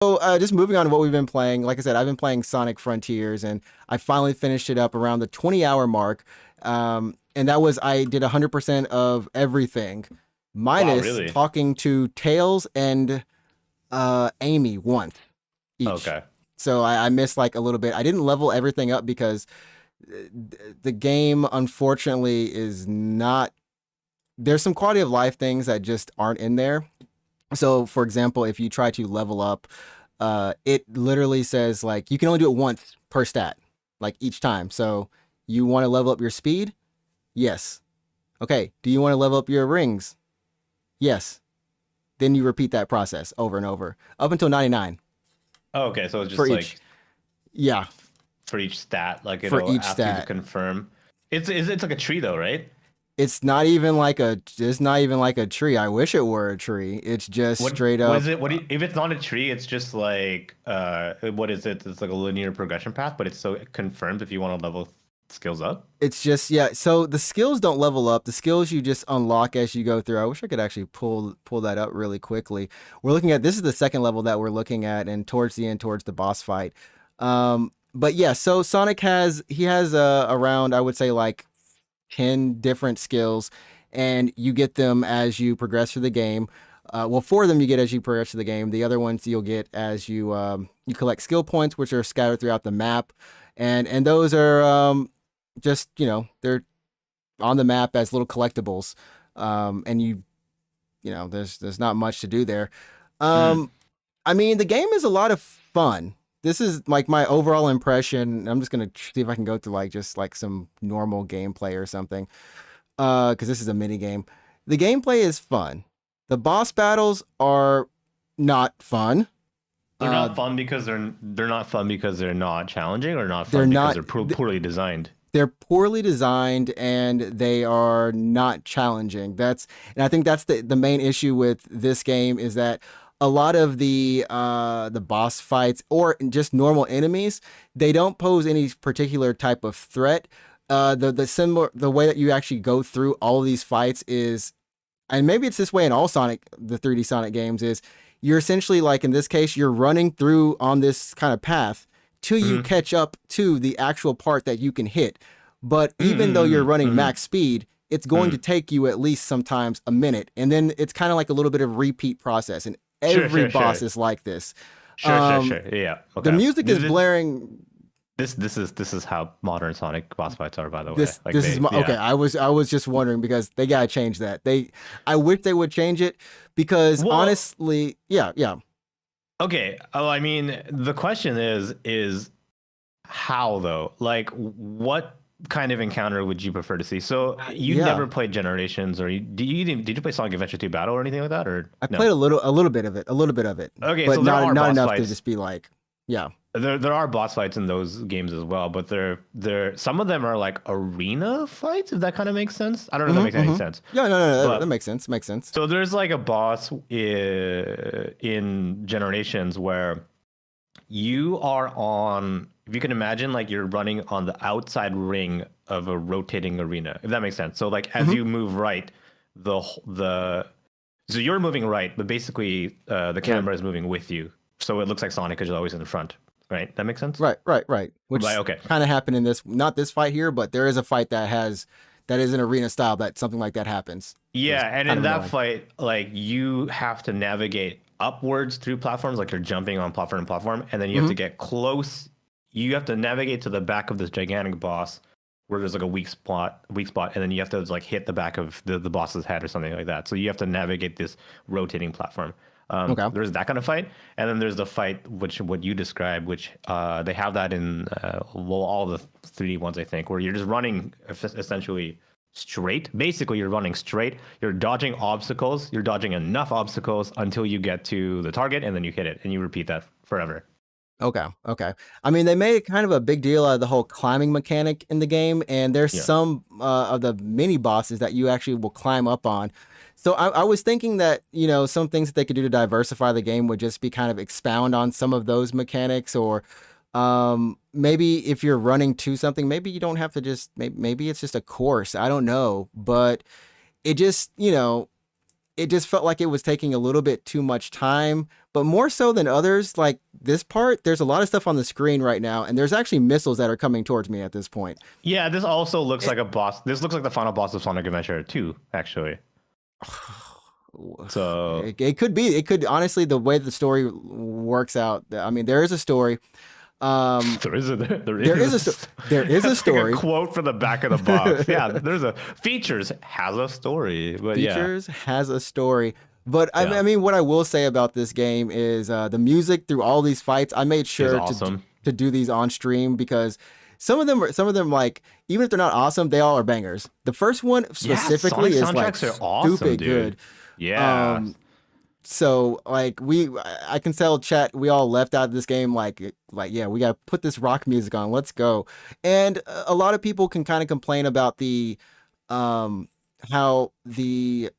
So, just moving on to what we've been playing. Like I said, I've been playing Sonic Frontiers, and I finally finished it up around the 20-hour mark. And that was I did 100% of everything, Wow, minus really? talking to Tails and Amy once each. Okay. So I missed like a little bit. I didn't level everything up because the game, unfortunately, is not. There's some quality of life things that just aren't in there. So, for example, if you try to level up, it literally says like you can only do it once per stat, like each time. So, you want to level up your speed? Yes. Okay. Do you want to level up your rings? Yes. Then you repeat that process over and over up until 99 Oh, okay, so it's for just each. like Yeah, for each stat, like for it'll each ask you to stat. confirm. It's like a tree though, right? It's not even like a. It's not even like a tree. I wish it were a tree. It's just straight What is up. it? If it's not a tree, it's just like what is it? It's like a linear progression path, but it's so confirmed if you want to level skills up. It's just yeah. So the skills don't level up. The skills you just unlock as you go through. I wish I could actually pull that up really quickly. We're looking at this is the second level that we're looking at, and towards the end, towards the boss fight. But yeah. So Sonic has around I would say like 10 different skills, and you get them as you progress through the game. Well, four of them you get as you progress through the game. The other ones you'll get as you collect skill points, which are scattered throughout the map, and those are just they're on the map as little collectibles, and there's not much to do there. Mm. Um, I mean, the game is a lot of fun. This is like my overall impression. I'm just gonna see if I can go through like just like some normal gameplay or something. Because this is a mini game. The gameplay is fun. The boss battles are not fun. They're Uh, not fun because they're not fun because they're not challenging, or not they're fun because not. they're poorly designed. They're poorly designed and they are not challenging. And I think that's the main issue with this game is that a lot of the boss fights or just normal enemies, they don't pose any particular type of threat. The way that you actually go through all of these fights is, and maybe it's this way in all the 3D Sonic games, is you're essentially like in this case, you're running through on this kind of path till you Mm-hmm. catch up to the actual part that you can hit. But even though you're Mm-hmm. running Mm-hmm. max speed, it's going to Mm. take you at least sometimes a minute. And then it's kind of like a little bit of repeat process. And Sure, every sure, boss sure, is like this. sure, sure, Um, sure. Yeah. the Okay. music is blaring. This is how modern Sonic boss fights are, by the way. This Like this is they, my okay. yeah. I was just wondering because they gotta change that. I wish they would change it because Well, honestly, yeah. okay. Oh, I mean, the question is how though? Like, what kind of encounter would you prefer to see? So you Yeah. never played Generations, or did you play Sonic Adventure 2 Battle or anything like that, or I no? played a little bit of it, Okay, but so there are not boss enough to fights. just be like, yeah. There are boss fights in those games as well, but they're some of them are like arena fights, if that kind of makes sense. I don't know if that makes any Mm-hmm. sense. Yeah, no, that But makes sense. Makes sense. so there's like a boss in Generations where you are on, if you can imagine, like you're running on the outside ring of a rotating arena, if that makes sense. So like as Mm-hmm. you move right, the so you're moving right, but basically the There, camera is moving with you. So it looks like Sonic is always in the front, right? That makes sense? right. Right, Which okay. kind of happened in this, not this fight here, but there is a fight that is an arena style that something like that happens. It was Yeah, and kind in of that annoying. fight, like you have to navigate upwards through platforms, like you're jumping on platform to platform, and then you have Mm-hmm. to get close. You have to navigate to the back of this gigantic boss where there's like a weak spot, and then you have to like hit the back of the boss's head or something like that. So you have to navigate this rotating platform. Okay. There's that kind of fight, and then there's the fight which what you described, which they have that in well all the 3D ones I think, where you're just running essentially straight. Basically, you're running straight. You're dodging obstacles. You're dodging enough obstacles until you get to the target, and then you hit it, and you repeat that forever. Okay. I mean, they made kind of a big deal out of the whole climbing mechanic in the game, and there's Yeah. some of the mini bosses that you actually will climb up on. So I was thinking that, some things that they could do to diversify the game would just be kind of expound on some of those mechanics, or maybe if you're running to something, maybe you don't have to maybe it's just a course. I don't know, but it just, it just felt like it was taking a little bit too much time, but more so than others. Like this part, there's a lot of stuff on the screen right now, and there's actually missiles that are coming towards me at this point. Yeah, this also looks It, like a boss. This looks like the final boss of Sonic Adventure 2, actually. So it could be. It could honestly the way the story works out. I mean, there is a story. Um, there there is is there is a that's like a story. quote from the back of the box. Yeah, there's a features has a story, but yeah, Features has a story. But yeah, I mean, what I will say about this game is the music through all these fights. I made is sure awesome. to do these on stream because some of them like even if they're not awesome, they all are bangers. The first one Yeah, Sonic specifically is like soundtracks are awesome, stupid dude. good. Yeah, Um, so like I can tell chat we all left out of this game like yeah we got to put this rock music on, let's go. And a lot of people can kind of complain about the um how the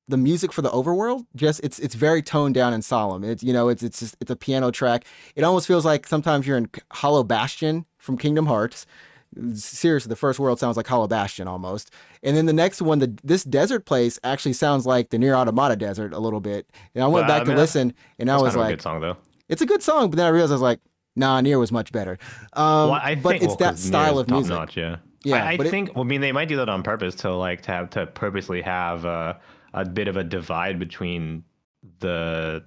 music for the overworld just it's very toned down and solemn. It's it's just it's a piano track. It almost feels like sometimes you're in Hollow Bastion from Kingdom Hearts. Seriously, the first world sounds like Hollow Bastion almost. And then the next one, this desert place actually sounds like the Near Automata desert a little bit. And I but went back I to mean listen and I that's was kind of a good like, song though. it's a good song, but then I realized I was like, nah, Near was much better. Well, I But think it's well that because Nier style is of top music. notch. Yeah, Yeah, I but it think. Well, I mean, they might do that on purpose to like to purposely have a bit of a divide between the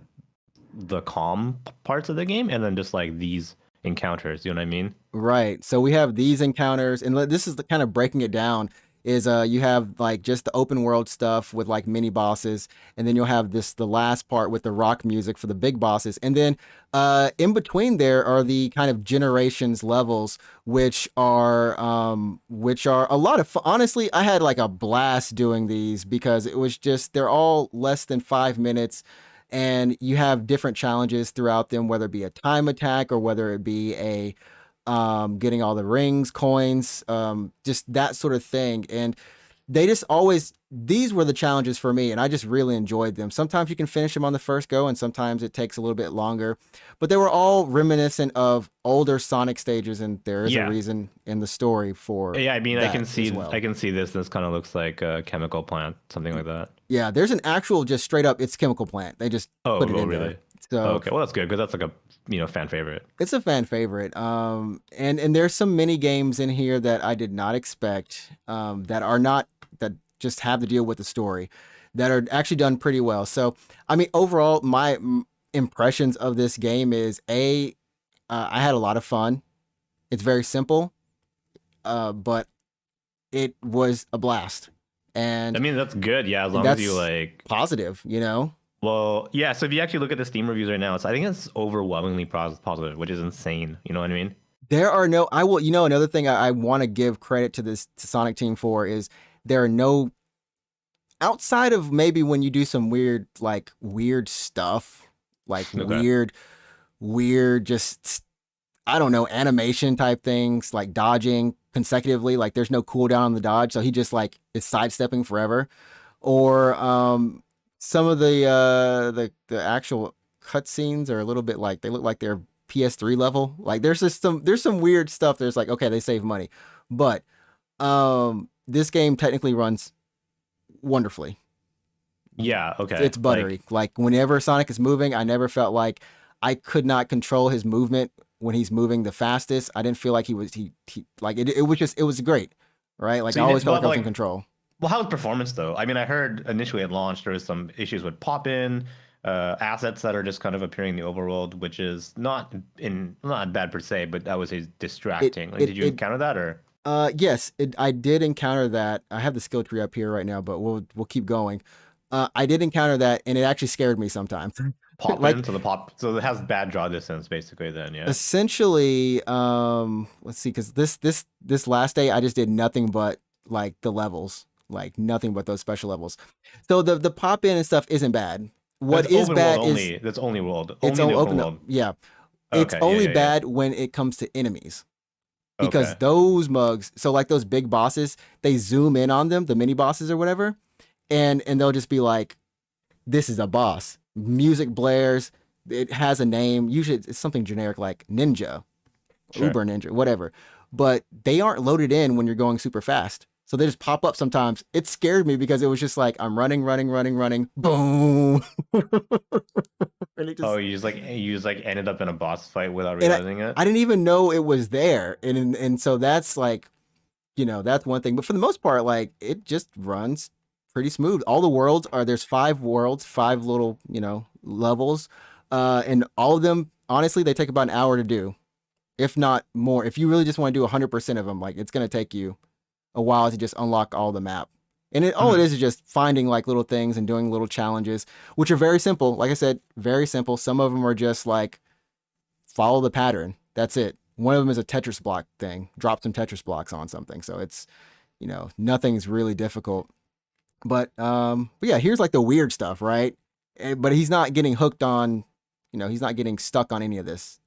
the calm parts of the game and then just like these encounters. You know what I mean? right. So we have these encounters, and this is the kind of breaking it down. Is you have like just the open world stuff with like mini bosses, and then you'll have the last part with the rock music for the big bosses, and then in between there are the kind of generations levels, which are a lot of fun. Honestly, I had like a blast doing these because it was just they're all less than 5 minutes. And you have different challenges throughout them, whether it be a time attack or whether it be a getting all the rings, coins, just that sort of thing. And they just always, these were the challenges for me, and I just really enjoyed them. Sometimes you can finish them on the first go, and sometimes it takes a little bit longer. But they were all reminiscent of older Sonic stages, and there is a Yeah. reason in the story for Yeah, I mean, that as I well. can see this. This kind of looks like a chemical plant, something like that. Yeah, there's an actual just straight up, it's chemical plant. They just Oh, put it oh, in there. really? Oh, So okay, well, that's good because that's like a fan favorite. it's a fan favorite. And there's some mini games in here that I did not expect. That are not that just have to deal with the story, that are actually done pretty well. So I mean, overall, my impressions of this game is I had a lot of fun. It's very simple, but it was a blast, I and mean, that's good. Yeah, as long as you that's like. positive. Well, yeah. So if you actually look at the Steam reviews right now, I think it's overwhelmingly positive, which is insane. You know what I mean? There are no. I will. Another thing I want to give credit to this to Sonic Team for is there are no outside of maybe when you do some weird stuff, like Okay. weird just I don't know, animation type things like dodging consecutively. Like there's no cooldown on the dodge, so he just like is sidestepping forever. Or some of the actual cutscenes are a little bit like they look like they're PS3 level. Like there's some weird stuff. There's like okay, they save money, but this game technically runs wonderfully. Yeah. Okay. It's buttery. Like. Like whenever Sonic is moving, I never felt like I could not control his movement when he's moving the fastest. I didn't feel like he like it was just it was great, right? Like So I you always did, felt well, like I was in like, control. well, how was performance though? I mean, I heard initially at launch there was some issues with pop-in assets that are just kind of appearing in the overworld, which is not bad per se, but that was a It distracting. Like, it did you it encounter that or yes, I did encounter that. I have the skill tree up here right now, but we'll keep going. I did encounter that, and it actually scared me sometimes. pop-in? Like So it has bad draw distance basically. Then yeah. essentially, let's see, because this last day I just did nothing but like the levels, like nothing but those special levels. So the pop in and stuff isn't bad. That's What is open world bad is only. That's only world. it's Only the open open up. world. Yeah, it's Okay. Yeah. only Yeah. Yeah. bad when it comes to enemies because Okay. those mugs. So like those big bosses, they zoom in on them, the mini bosses or whatever, and they'll just be like, "This is a boss." Music blares. It has a name. Usually it's something generic like Ninja, Sure. Uber Ninja, whatever. But they aren't loaded in when you're going super fast. So they just pop up sometimes. It scared me because it was just like I'm running, running, running, running, boom, and it Oh, just you just like ended up in a boss fight without and realizing it. I didn't even know it was there, and so that's like that's one thing. But for the most part, like it just runs pretty smooth. All the worlds are there's 5 worlds, 5 little levels, and all of them honestly they take about an hour to do, if not more. If you really just want to do 100% of them, like it's gonna take you a while to just unlock all the map. And all it Mhm. is just finding like little things and doing little challenges, which are very simple. Like I said, very simple. Some of them are just like follow the pattern. That's it. One of them is a Tetris block thing. Drop some Tetris blocks on something. So it's nothing's really difficult. But yeah, here's like the weird stuff, right? But he's not getting hooked on, he's not getting stuck on any of this.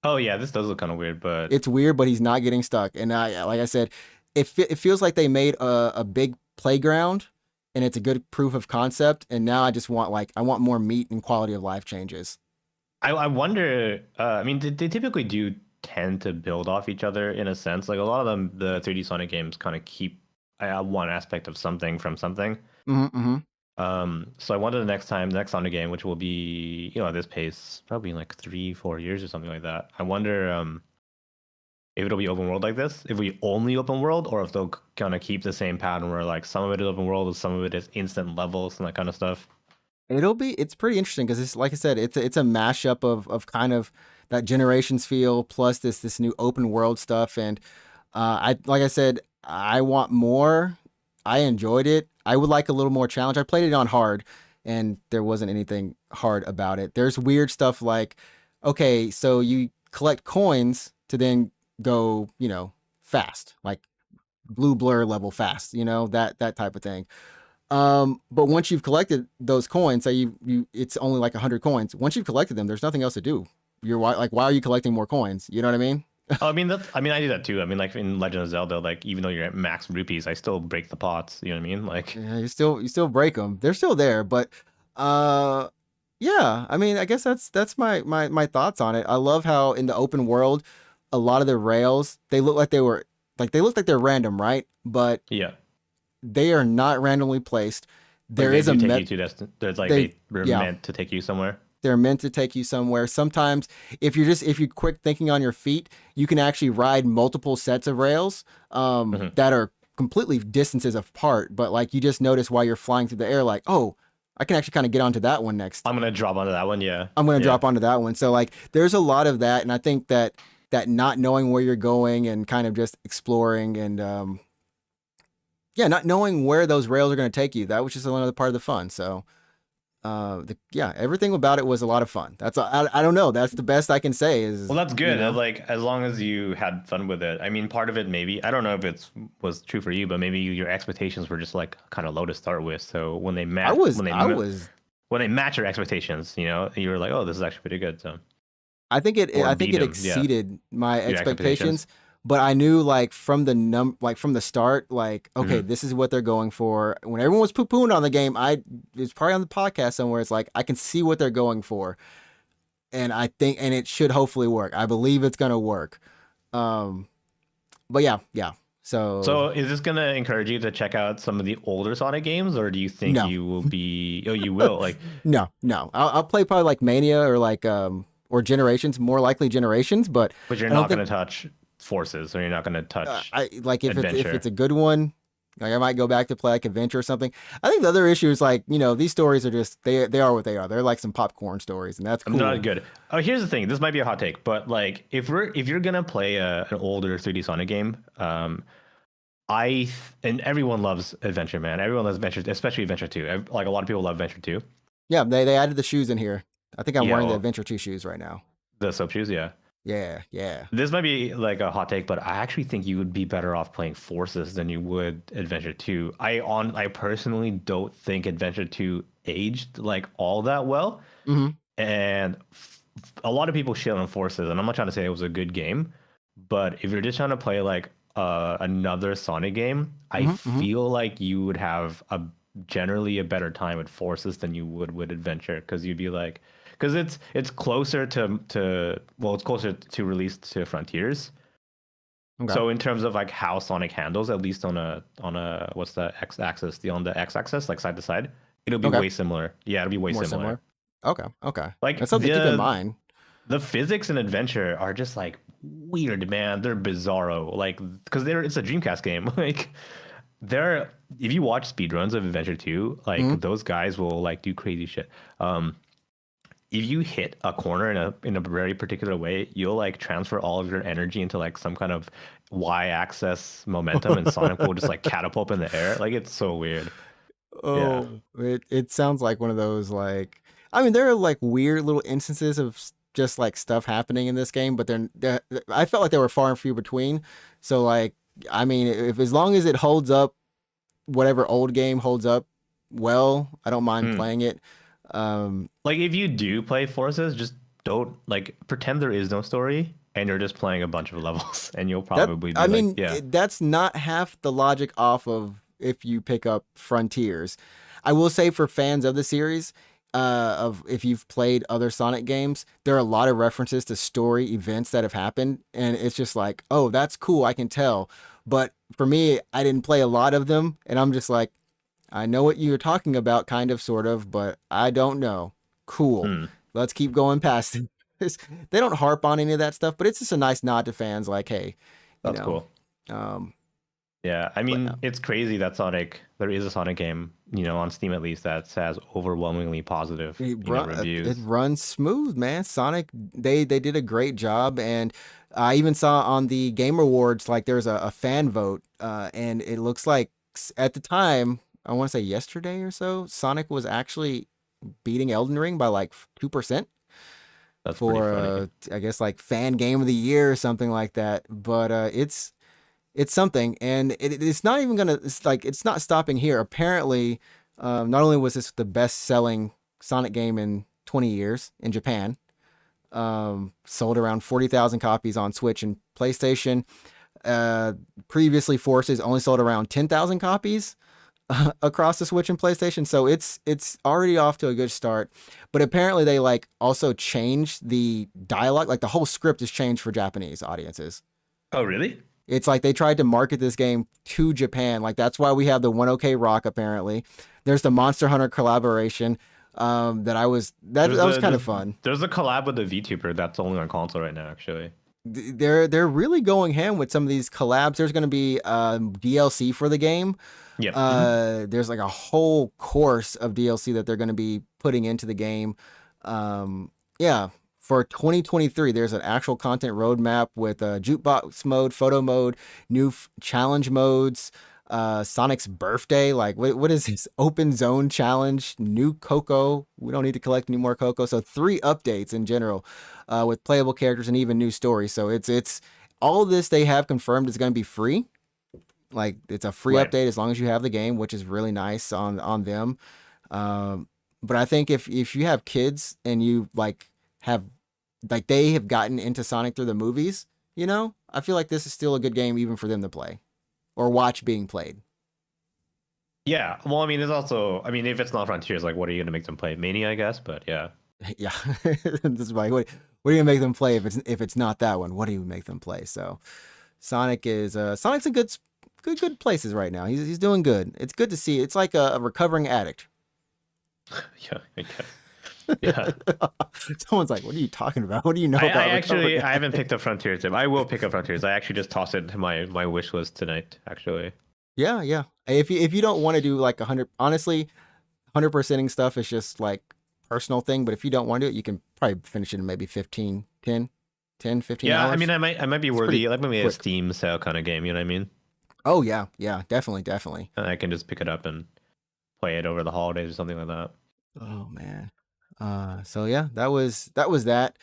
Oh yeah, this does look kind of weird, but It's weird, but he's not getting stuck. And like I said, it feels like they made a big playground, and it's a good proof of concept. And now I just want I want more meat and quality of life changes. I wonder. I mean, they typically do tend to build off each other in a sense. Like a lot of them, the 3D Sonic games kind of keep one aspect of something from something. Mm-hmm. So I wonder the next Sonic game, which will be, at this pace, probably in like 3, 4 years or something like that. I wonder, if it'll be open world like this, if we only open world, or if they'll kind of keep the same pattern where like some of it is open world, and some of it is instant levels and that kind of stuff. It's pretty interesting because it's like I said, it's a mashup of kind of that generations feel plus this new open world stuff. And I like I said, I want more. I enjoyed it. I would like a little more challenge. I played it on hard, and there wasn't anything hard about it. There's weird stuff like, okay, so you collect coins to then go, fast, like blue blur level fast, that type of thing. But once you've collected those coins, say it's only like 100 coins. Once you've collected them, there's nothing else to do. Why are you collecting more coins? You know what I mean? Oh, I mean, I do that too. I mean, like in Legend of Zelda, like even though you're at max rupees, I still break the pots. You know what I mean? Like, Yeah, you still break them. They're still there, but uh, yeah. I mean, I guess that's my thoughts on it. I love how in the open world, a lot of the rails they look like they're random, right? But yeah, they are not randomly placed. like There they is a do take met. you to there's like They they were yeah. meant to take you somewhere. They're meant to take you somewhere. Sometimes, if you're quick thinking on your feet, you can actually ride multiple sets of rails Hmm. that are completely distances apart. But like you just notice while you're flying through the air, like, oh, I can actually kind of get onto that one next. I'm gonna drop onto that one. Yeah, I'm gonna yeah. drop onto that one. So like, there's a lot of that, and I think that not knowing where you're going and kind of just exploring and yeah, not knowing where those rails are going to take you, that was just another part of the fun. So yeah, everything about it was a lot of fun. I don't know. That's the best I can say Well, is, that's good. Like as long as you had fun with it. I mean, part of it maybe I don't know if it's was true for you, but maybe your expectations were just like kind of low to start with. So when they I match was I was when they match your expectations, you were like, oh, this is actually pretty good. So I or think beat it them, yeah, exceeded my your expectations. expectations, but I knew like from the start, like okay, Hmm. this is what they're going for. When everyone was poo pooing on the game, it's probably on the podcast somewhere. It's like I can see what they're going for, and I think and it should hopefully work. I believe it's gonna work. Um, but yeah, yeah. So So is this gonna encourage you to check out some of the older Sonic games, or do you think no, you will be? Oh, you will. Like, no. I'll play probably like Mania or like or Generations, more likely Generations, but but you're I don't not think gonna touch Forces, or you're not gonna touch I like if it's Adventure. a good one. Like I might go back to play like Adventure or something. I think the other issue is like these stories are just they are what they are. They're like some popcorn stories, and that's Not cool. good. Oh, here's the thing. This might be a hot take, but like if you're gonna play an older 3D Sonic game, and everyone loves Adventure, man. Everyone loves Adventure, especially Adventure Two. Like a lot of people love Adventure Two. Yeah, they added the shoes in here. I think I'm Yeah, wearing the well, Adventure 2 shoes right now. the soap shoes. Yeah, Yeah, yeah. this might be like a hot take, but I actually think you would be better off playing Forces than you would Adventure Two. I personally don't think Adventure Two aged like all that well, Mhm. and a lot of people shit on Forces, and I'm not trying to say it was a good game, but if you're just trying to play like another Sonic game, I Mhm. Mhm. feel like you would have a generally a better time with Forces than you would with Adventure, because you'd be like, because it's closer to well, it's closer to release to Frontiers, Okay. So in terms of like how Sonic handles, at least on a what's the X axis, the on the X axis, like side to side, it'll be Okay. way similar. Yeah, it'll be way More similar. similar. Okay. Okay. Like That's something to keep in mind. the physics in Adventure are just like weird, man. They're bizarro. Like because it's a Dreamcast game. Like they're if you watch speedruns of Adventure 2, like Hmm. those guys will like do crazy shit. If you hit a corner in a very particular way, you'll like transfer all of your energy into like some kind of y-axis momentum, and Sonic will just like catapult in the air. Like it's so weird. Yeah. Oh, it sounds like one of those like I mean there are like weird little instances of just like stuff happening in this game, but I felt like they were far and few between. So like I mean if as long as it holds up, whatever old game holds up well, I don't mind Hmm. playing it. Um Like if you do play Forces, just don't like pretend there is no story and you're just playing a bunch of levels, and you'll that probably be I like, mean yeah. that's not half the logic off of if you pick up Frontiers. I will say for fans of the series, of if you've played other Sonic games, there are a lot of references to story events that have happened, and it's just like, oh, that's cool, I can tell. But for me, I didn't play a lot of them, and I'm just like, I know what you're talking about, kind of, sort of, but I don't know. Cool. Hmm, Let's keep going past it. They don't harp on any of that stuff, but it's just a nice nod to fans, like, hey, you that's know, cool. um, Yeah, I but no. mean, it's crazy that there is a Sonic game, on Steam at least, that has overwhelmingly positive, It reviews. runs smooth, man. Sonic, they did a great job, and I even saw on the Game Awards like there's a fan vote, and it looks like at the time, I want to say yesterday or so, Sonic was actually beating Elden Ring by like 2% That's pretty for funny. I guess like fan game of the year or something like that. But it's something, and it's not even gonna. It's like it's not stopping here. Apparently, not only was this the best selling Sonic game in 20 years in Japan, sold around 40,000 copies on Switch and PlayStation. Uh, Previously, Forces only sold around 10,000 copies across the Switch and PlayStation, so it's already off to a good start. But apparently, they like also changed the dialogue, like the whole script is changed for Japanese audiences. Oh, really? It's like they tried to market this game to Japan. Like that's why we have the 1OK Rock apparently. There's the Monster Hunter collaboration that There's was a kind there's of fun. there's a collab with the VTuber that's only on console right now, actually. They're really going ham with some of these collabs. There's going to be DLC for the game. Yep. Hmm. There's like a whole course of DLC that they're going to be putting into the game. Yeah, for 2023, there's an actual content roadmap with jukebox mode, photo mode, new challenge modes, Sonic's birthday. Like, what is this? Open zone challenge, new Coco. We don't need to collect any more Coco. So, three updates in general with playable characters and even new stories. So, it's all this they have confirmed is going to be free. Like it's a free Right. update as long as you have the game, which is really nice on them. Um, but I think if you have kids and you have like they have gotten into Sonic through the movies, I feel like this is still a good game even for them to play or watch being played. Yeah. Well, I mean, there's also, I mean, if it's not Frontiers, like, what are you gonna make them play? Mania, I guess. But yeah. Yeah, this is like what do you make them play if it's not that one? What do you make them play? So Sonic's in good places right now. He's doing good. It's good to see. It's like a recovering addict. Yeah. I guess. Yeah. Someone's like, "What are you talking about? What do you know I about actually recovering I haven't addict?" picked up Frontiers yet. I will pick up Frontiers. I actually just tossed it to my wish list tonight. Actually. Yeah, yeah. If you don't want to do like 100, honestly, 100%ing stuff is just like personal thing. But if you don't want to do it, you can probably finish it in maybe 15 Yeah. I mean, hours. I might be It's pretty worthy. Like maybe a quick. Steam sale kind of game. You know what I mean? Oh yeah, yeah, definitely, definitely. And I can just pick it up and play it over the holidays or something like that. Oh man. So yeah, that was that.